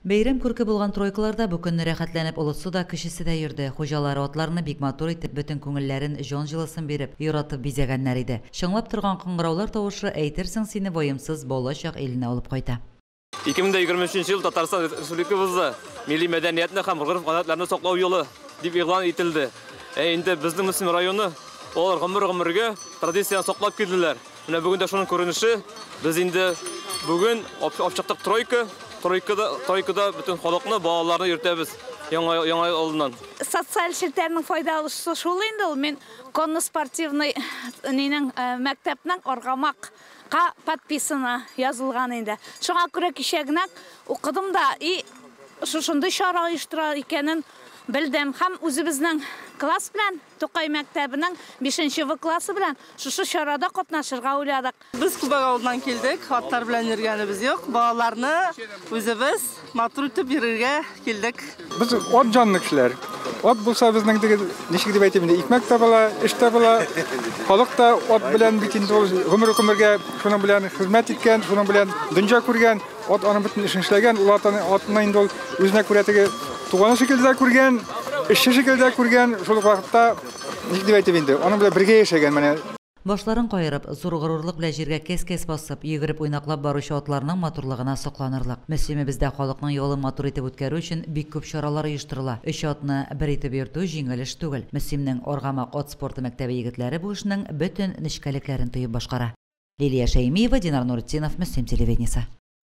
Бәйрәм күрке булган тройкаларда бу көнне рәхәтләнеп олысы да, кешесе дә йөрде. Хуҗалары атларны бик матур итеп, бөтен күңелләрен җан җылысын биреп, яратып бизәгәннәр иде. Шыңлап торган кыңгыраулар тавышы әйтерсең сине ваемсыз балачак иленә алып кайта. 2023 ел Татарстан Республикабызда милли мәдәниятне һәм гореф-гадәтләрне саклау елы дип игълан ителде. Инде безнең Мөслим районы алар гомер-гомергә традицияны саклап килделәр. Менә бүген дә шуның күренеше. Без инде бүген апчактык тройкада бөтен халыкны, балаларны йөртәбез яңа алдыннан. Социаль челтәрнең файдалысы шул инде ул. Мен конно-спортивный мәктәпнең аргамакка подписана язылган инде. Шуңа күрә кичәгенә укыдым да, шушындый чара оештыра икәнен белдем. Һәм үзебезнең класс белән, Тукай мәктәбенең 5нче В классы белән шушы чарада катнашырга уйладык. Biz Kubak авылдан килдек, хаттар белән йөргәнебез юк. Балаларны үзебез матур итеп йөрергә килдек. Biz ot canlı kişiler. Ot bulsa bizden nişik diye aytayım, ikmek de bula, iş de bula. Halk da ot bilen bütün ömür şunun bilen hizmet etken, şunun bilen dünya kurgan, ot onun bütün işini işlegen, ulardan otuna indi ol, üzerine kuretege tuğanı şekilde kurgan, işçi şekilde kurgan, şoluk vakitte nişik diye aytayım, onun bilen birge yaşayan mene. Башларын кайрып, зур горурлык белән җиргә кес-кес басып, йөгереп уйнаклап баручы атларның матурлыгына сокланырлык. Мөслимебездә халыкның ялын матур итеп үткәрү өчен бик күп чаралар оештырыла. 3 атны бер итеп йөртү җиңел эш түгел. Мөслимнең Аргамак ат спорты мәктәбе егетләре бу эшнең бөтен нечкәлекләрен тоеп башкара. Лилия Шәймиева, Динар Нуртдинов, Мөслим телевидениесе.